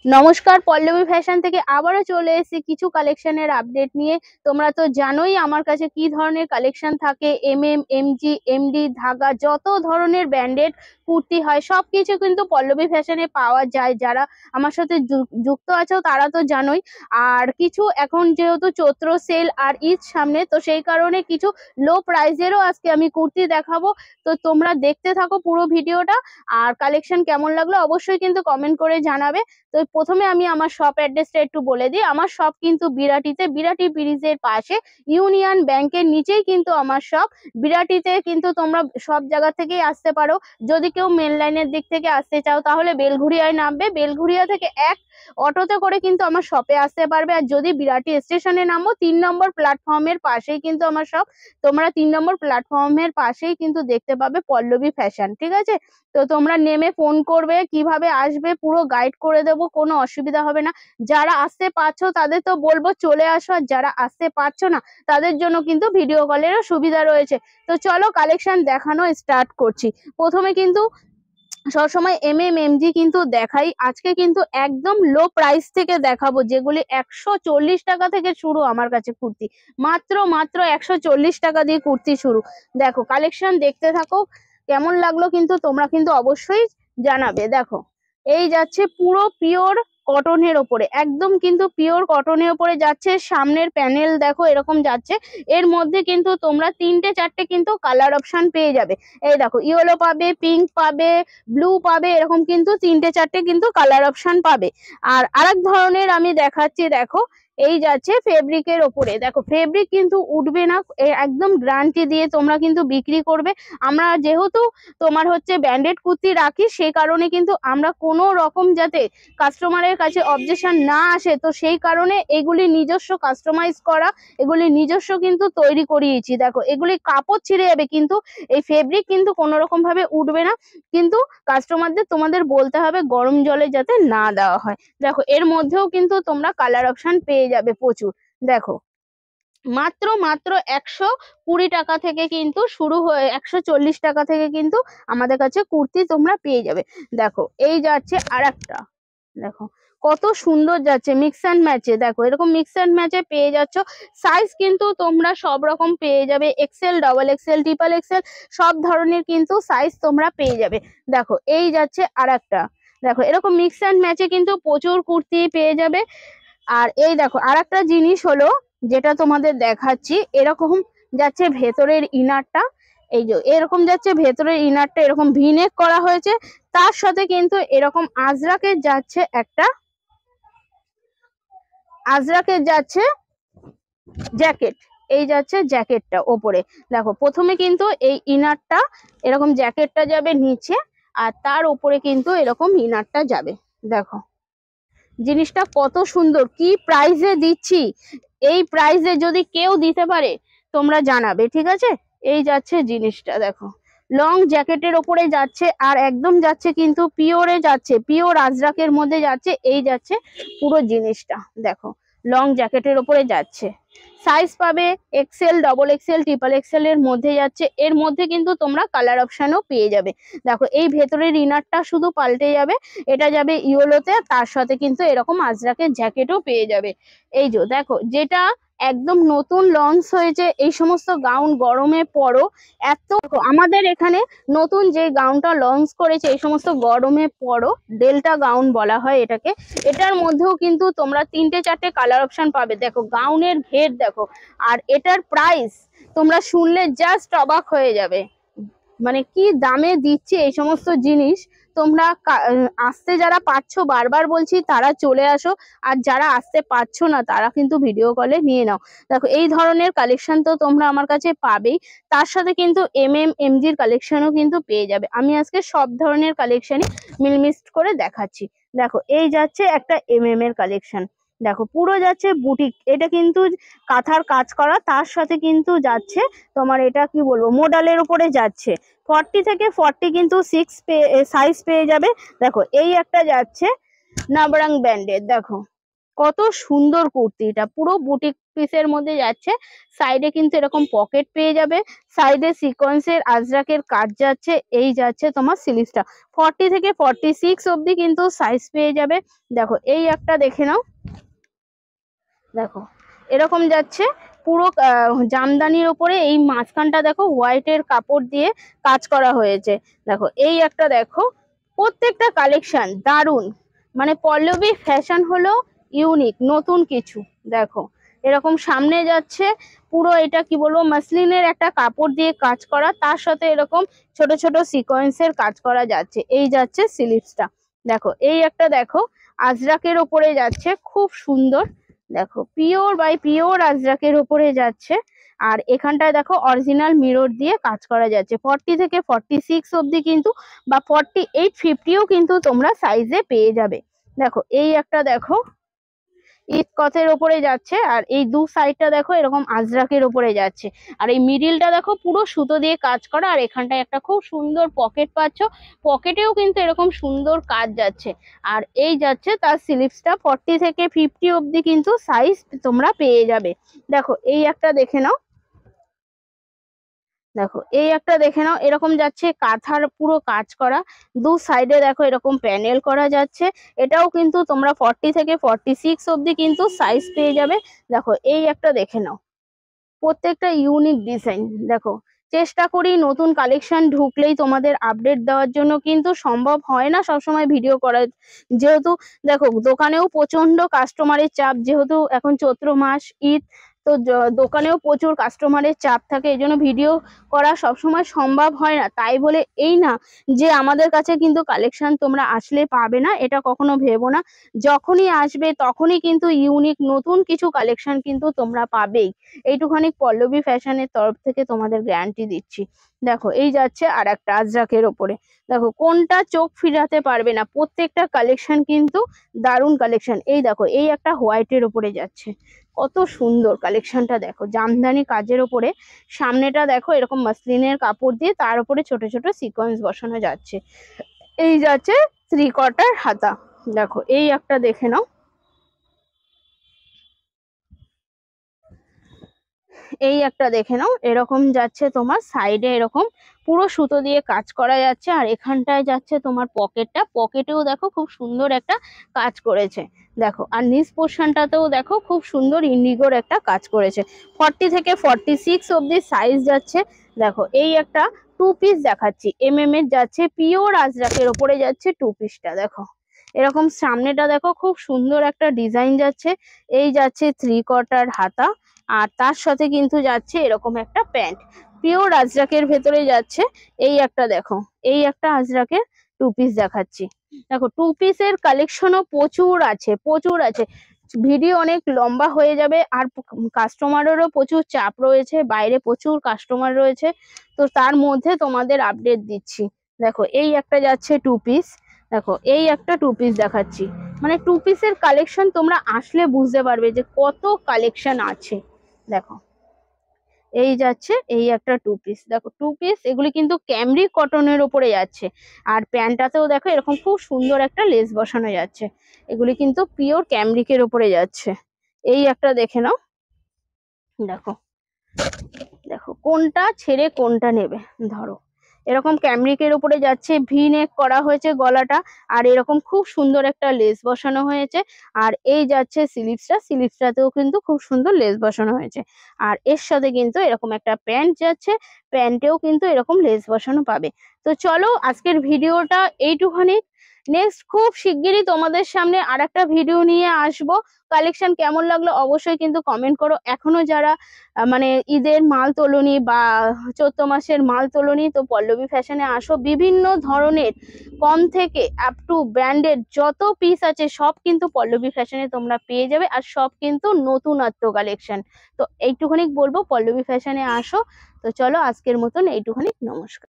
নমস্কার, পল্লবী ফ্যাশন থেকে আবারও চলে এসেছি কিছু কালেকশনের আপডেট নিয়ে। তোমরা তো জানোই আমার কাছে কি ধরনের কালেকশন থাকে। এমজি, এমডি, ধাগা, যত ধরনের ব্র্যান্ডেড কুর্তি হয় সবকিছু কিন্তু পল্লবী ফ্যাশনে পাওয়া যায়। যারা আমার সাথে যুক্ত আছো তারা তো জানোই। আর কিছু এখন যেহেতু চৈত্র সেল আর ঈদ সামনে, তো সেই কারণে কিছু লো প্রাইসেরও আজকে আমি কুর্তি দেখাবো। তো তোমরা দেখতে থাকো পুরো ভিডিওটা। আর কালেকশন কেমন লাগলো অবশ্যই কিন্তু কমেন্ট করে জানাবে। তো প্রথমে আমি আমার শপ অ্যাড্রেসটা একটু বলে দিই। আমার শপ কিন্তু বিরাটিতে, বিরাটি ব্রিজের পাশে, ইউনিয়ন ব্যাংকের নিচেই কিন্তু আমার শপ। বিরাটিতে কিন্তু তোমরা সব জায়গা থেকেই আসতে পারো। যদি কেউ মেন লাইনের দিক থেকে আসতে চাও তাহলে বেলঘুরিয়ায় নামবে, বেলঘুরিয়া থেকে এক অটোতে করে কিন্তু আমার শপে আসতে পারবে। আর যদি বিরাটি স্টেশনে নামো 3 নম্বর প্ল্যাটফর্মের পাশেই কিন্তু আমার শপ। তোমরা 3 নম্বর প্ল্যাটফর্মের পাশেই কিন্তু দেখতে পাবে পল্লবী ফ্যাশন, ঠিক আছে? তো তোমরা নেমে ফোন করবে, কিভাবে আসবে পুরো গাইড করে দেবো, কোনো অসুবিধা হবে না। যারা আসতে পারছো তাদের তো বলবো চলে আসো, আর যারা আসতে পারছো না তাদের জন্য কিন্তু ভিডিও কলেরও সুবিধা রয়েছে। তো চলো কালেকশন দেখানো স্টার্ট করছি। প্রথমে কিন্তু সবসময় এমজি কিন্তু দেখাই, আজকে কিন্তু একদম লো প্রাইস থেকে দেখাবো, যেগুলি 140 টাকা থেকে শুরু আমার কাছে কুর্তি। মাত্র মাত্র 140 টাকা দিয়ে কুর্তি শুরু। দেখো কালেকশন দেখতে থাকো, কেমন লাগলো কিন্তু তোমরা কিন্তু অবশ্যই জানাবে। দেখো এই যাচ্ছে পুরো পিওর কটনের ওপরে, একদম কিন্তু পিওর কটনের ওপরে যাচ্ছে। সামনের প্যানেল দেখো এরকম যাচ্ছে। এর মধ্যে কিন্তু তোমরা 3টে 4টে কিন্তু কালার অপশন পেয়ে যাবে। এই দেখো ইয়েলো পাবে, পিঙ্ক পাবে, ব্লু পাবে, এরকম কিন্তু 3টে 4টে কিন্তু কালার অপশন পাবে। আর আরেক ধরনের আমি দেখাচ্ছি, দেখো এই যাচ্ছে ফেব্রিকের ওপরে। দেখো ফেব্রিক কিন্তু উঠবে না, একদম গ্যারান্টি দিয়ে তোমরা কিন্তু বিক্রি করবে। আমরা যেহেতু তোমার হচ্ছে ব্র্যান্ডেড কুর্তি রাখি, সেই কারণে কিন্তু আমরা কোনো রকম যাতে কাস্টমারের কাছে অবজেকশন না আসে, তো সেই কারণে এগুলি নিজস্ব কাস্টমাইজ করা, এগুলি নিজস্ব কিন্তু তৈরি করিয়েছি। দেখো এগুলি কাপড় ছিঁড়ে যাবে কিন্তু এই ফেব্রিক কিন্তু কোনো রকম ভাবে উঠবে না। কিন্তু কাস্টমারদের তোমাদের বলতে হবে গরম জলে যাতে না দেওয়া হয়। দেখো এর মধ্যেও কিন্তু তোমরা কালার অপশন পেয়ে যাবে প্রচুর। দেখো মাত্র মাত্র 120 টাকা থেকে কিন্তু শুরু হয়ে 140 টাকা থেকে কিন্তু আমাদের কাছে কুর্তি তোমরা পেয়ে যাবে। দেখো এই যাচ্ছে আর একটা, দেখো কত সুন্দর যাচ্ছে মিক্স অ্যান্ড ম্যাচে। দেখো এরকম মিক্স অ্যান্ড ম্যাচে পেয়ে যাচ্ছ। সাইজ কিন্তু তোমরা সব রকম পেয়ে যাবে, XL, double XL, triple XL, সব ধরনের কিন্তু সাইজ তোমরা পেয়ে যাবে। দেখো এই যাচ্ছে আর একটা, দেখো এরকম মিক্স অ্যান্ড ম্যাচে কিন্তু প্রচুর কুর্তি পেয়ে যাবে। আর এই দেখো আর একটা জিনিস হলো, যেটা তোমাদের দেখাচ্ছি, এরকম যাচ্ছে ভেতরের ইনারটা। এই যে এরকম যাচ্ছে ভেতরের ইনারটা, এরকম ভিনেক করা হয়েছে। তার সাথে কিন্তু এরকম আজরাকের যাচ্ছে একটা, আজরাকের যাচ্ছে জ্যাকেট। এই যাচ্ছে জ্যাকেটটা ওপরে। দেখো প্রথমে কিন্তু এই ইনারটা, এরকম জ্যাকেটটা যাবে নিচে, আর তার উপরে কিন্তু এরকম ইনারটা যাবে। দেখো জিনিসটা কত সুন্দর, কি প্রাইসে দিচ্ছি। এই প্রাইসে যদি কেউ দিতে পারে তোমরা জানাবে, ঠিক আছে? এই যাচ্ছে জিনিসটা, দেখো লং জ্যাকেটের ওপরে যাচ্ছে, আর একদম যাচ্ছে কিন্তু পিওরে যাচ্ছে, পিওর আজরাকের মধ্যে যাচ্ছে। এই যাচ্ছে পুরো জিনিসটা, দেখো লং জ্যাকেটের ওপরে যাচ্ছে। সাইজ পাবে XL, double XL, triple XL এর মধ্যে যাচ্ছে। এর মধ্যে কিন্তু তোমরা কালার অপশনও পেয়ে যাবে। দেখো এই ভেতরের ইনারটা শুধু পাল্টে যাবে, এটা যাবে ইয়েলোতে, তার সাথে কিন্তু এরকম আজরাকের জ্যাকেটও পেয়ে যাবে। এই যে দেখো যেটা একদম নতুন লঞ্চ হয়েছে, এই সমস্ত গাউন গরমে পরো। এত আমাদের এখানে নতুন যে গাউনটা লঞ্চ করেছে, এই সমস্ত গরমে পরো, ডেল্টা গাউন বলা হয় এটাকে। এটার মধ্যেও কিন্তু তোমরা 3টে 4টে কালার অপশন পাবে। দেখো গাউনের ঘের দেখো, আর এটার প্রাইস তোমরা শুনলে জাস্ট অবাক হয়ে যাবে, মানে কি দামে দিচ্ছে এই সমস্ত জিনিস। তোমরা আসতে যারা পারছো, বারবার বলছি তারা চলে আসো, আর যারা আসতে পারছো না তারা কিন্তু ভিডিও কলে নিয়ে নাও। দেখো এই ধরনের কালেকশন তো তোমরা আমার কাছে পাবেই, তার সাথে কিন্তু এমজির কালেকশনও কিন্তু পেয়ে যাবে। আমি আজকে সব ধরনের কালেকশনই মিলমিক্সড করে দেখাচ্ছি। দেখো এই যাচ্ছে একটা এর কালেকশন। দেখো পুরো যাচ্ছে বুটিক, এটা কিন্তু কাঁথার কাজ করা, তার সাথে কিন্তু যাচ্ছে তোমার এটা কি বলবো মোডালের উপরে যাচ্ছে। 40 থেকে 40 কিন্তু সাইজ পেয়ে যাবে। দেখো এই একটা যাচ্ছে নাবরাং ব্র্যান্ডের, দেখো কত সুন্দর কুর্তিটা, পুরো বুটিক পিসের মধ্যে যাচ্ছে। সাইডে কিন্তু এরকম পকেট পেয়ে যাবে, সাইডে সিকোয়েন্সের আজরাকের কাজ যাচ্ছে। এই যাচ্ছে তোমার স্লিভসটা, 40 থেকে 46 অবধি কিন্তু সাইজ পেয়ে যাবে। দেখো এই একটা দেখে নাও, দেখো এরকম যাচ্ছে পুরো জামদানির ওপরে। এই মাঝখানটা দেখো হোয়াইটের কাপড় দিয়ে কাজ করা হয়েছে। দেখো এই একটা দেখো, প্রত্যেকটা কালেকশন দারুন, মানে পল্লবী ফ্যাশন হলো ইউনিক নতুন কিছু। দেখো এরকম সামনে যাচ্ছে পুরো, এটা কি বলবো, মাসলিনের একটা কাপড় দিয়ে কাজ করা, তার সাথে এরকম ছোট ছোট সিকোয়েন্সের কাজ করা যাচ্ছে। এই যাচ্ছে স্লিভসটা। দেখো এই একটা দেখো আজরাকের ওপরে যাচ্ছে, খুব সুন্দর। দেখো পিওর বাই পিওর আজরাকের ওপরে যাচ্ছে। আর এখানটায় দেখো অরিজিনাল মিরর দিয়ে কাজ করা যাচ্ছে। 40 থেকে 46 অবধি কিন্তু, বা 48 50ও কিন্তু তোমরা সাইজে পেয়ে যাবে। দেখো এই একটা দেখো ইস্কতের ওপরে যাচ্ছে, আর এই দু সাইডটা দেখো এরকম আজরাকের ওপরে যাচ্ছে। আর এই মিডিলটা দেখো পুরো সুতো দিয়ে কাজ করা, আর এখানটায় একটা খুব সুন্দর পকেট পাচ্ছ, পকেটেও কিন্তু এরকম সুন্দর কাজ যাচ্ছে। আর এই যাচ্ছে তার স্লিভসটা, 40 থেকে 50 অবধি কিন্তু সাইজ তোমরা পেয়ে যাবে। দেখো এই একটা দেখে নাও, দেখো এই একটা দেখে নাও, এরকম যাচ্ছে কাঁথার পুরো কাজ করা, দু সাইডে দেখো এরকম প্যানেল করা যাচ্ছে। এটাও কিন্তু তোমরা 40 থেকে 46 অবধি কিন্তু সাইজ পেয়ে যাবে। দেখো এই একটা দেখে নাও, প্রত্যেকটা ইউনিক ডিজাইন। দেখো চেষ্টা করি নতুন কালেকশন ঢুকলেই তোমাদের আপডেট দেওয়ার জন্য, কিন্তু সম্ভব হয় না সবসময় ভিডিও করার, যেহেতু দেখো দোকানেও প্রচন্ড কাস্টমারের চাপ, যেহেতু এখন চৈত্র মাস, ঈদ, তো দোকানেও প্রচুর কাস্টমারের চাপ থাকে, এই জন্য ভিডিও করা সবসময় সম্ভব হয় না। তাই বলে এই না যে আমাদের কাছে কিন্তু কালেকশন তোমরা আসলে পাবে না, এটা কখনো ভেবো না। যখনই আসবে তখনই কিন্তু ইউনিক নতুন কিছু কালেকশন কিন্তু তোমরা পাবেই, এইটুখানি পল্লবী ফ্যাশনের তরফ থেকে তোমাদের গ্যারান্টি দিচ্ছি। দেখো এই যাচ্ছে আর একটা আজরাকের ওপরে, দেখো কোনটা চোখ ফিরাতে পারবে না, প্রত্যেকটা কালেকশন কিন্তু দারুণ কালেকশন। এই দেখো এই একটা হোয়াইটের ওপরে যাচ্ছে, কত সুন্দর কালেকশনটা। দেখো জামদানি কাজের ওপরে, সামনেটা দেখো এরকম মাসলিনের কাপড় দিয়ে তার উপরে ছোট ছোট সিকোয়েন্স বসানো যাচ্ছে। এই যাচ্ছে 3/4 হাতা। দেখো এই একটা দেখে নাও, এই একটা দেখে নাও, এরকম যাচ্ছে তোমার সাইডে এরকম পুরো সুতো দিয়ে কাজ করা যাচ্ছে। আর এখানটায় যাচ্ছে তোমার পকেটটা, পকেটেও দেখো খুব সুন্দর একটা কাজ করেছে। দেখো আর নিচ পোর্শনটাতেও দেখো খুব সুন্দর ইন্ডিগোর একটা কাজ করেছে। 40 থেকে 46 অবধি সাইজ যাচ্ছে। দেখো এই একটা টু পিস দেখাচ্ছি, এর যাচ্ছে, পিওর আজরাকের ওপরে যাচ্ছে টু পিসটা। দেখো এরকম সামনেটা দেখো খুব সুন্দর একটা ডিজাইন যাচ্ছে। এই যাচ্ছে 3/4 হাতা, আর তার সাথে কিন্তু যাচ্ছে এরকম একটা প্যান্ট, পিওর আজরাকের ভেতরে যাচ্ছে। এই একটা দেখো, এই একটা আজরাকের টু পিস দেখাচ্ছি। দেখো টু পিসের কালেকশনও প্রচুর আছে, প্রচুর আছে। ভিডিও অনেক লম্বা হয়ে যাবে, আর কাস্টমারেরও প্রচুর চাপ রয়েছে, বাইরে প্রচুর কাস্টমার রয়েছে, তো তার মধ্যে তোমাদের আপডেট দিচ্ছি। দেখো এই একটা যাচ্ছে টু পিস, দেখো এই একটা টু পিস দেখাচ্ছি। মানে টু পিসের কালেকশন তোমরা আসলে বুঝতে পারবে যে কত কালেকশন আছে। দেখো এই যাচ্ছে এই একটা টু পিস, দেখো টু পিস এগুলি কিন্তু ক্যামরিক কটনের উপরে যাচ্ছে। আর প্যান্টটাতেও দেখো এরকম খুব সুন্দর একটা লেস বসানো যাচ্ছে, এগুলি কিন্তু পিওর ক্যামরিকের উপরে যাচ্ছে। এই একটা দেখে নাও, দেখো দেখো কোনটা ছেড়ে কোনটা নেবে। ধরো এরকম ক্যামরিকের উপরে যাচ্ছে, ভি নেক করা হয়েছে গলাটা, আর এরকম খুব সুন্দর একটা লেস বসানো হয়েছে। আর এই যাচ্ছে স্লিভসটা, স্লিভসটাতেও কিন্তু খুব সুন্দর লেস বসানো হয়েছে। আর এর সাথে কিন্তু এরকম একটা প্যান্ট যাচ্ছে, প্যান্টেও কিন্তু এরকম লেস বসানো পাবে। তো চলো আজকের ভিডিওটা এইটুখানি, নেক্সট খুব শিগগিরই তোমাদের সামনে আর একটা ভিডিও নিয়ে আসবো। কালেকশন কেমন লাগলো অবশ্যই কিন্তু কমেন্ট করো। এখনো যারা মানে ঈদের মাল তোলনি বা চৈত্র মাসের মাল তোলনি, তো পল্লবী ফ্যাশনে আসো, বিভিন্ন ধরনের কম থেকে আপ টু ব্র্যান্ডেড যত পিস আছে সব কিন্তু পল্লবী ফ্যাশনে তোমরা পেয়ে যাবে, আর সব কিন্তু নতুনত্ব কালেকশন। তো এইটুখানি বলবো, পল্লবী ফ্যাশনে আসো। তো চলো আজকের মতন এইটুখানি, নমস্কার।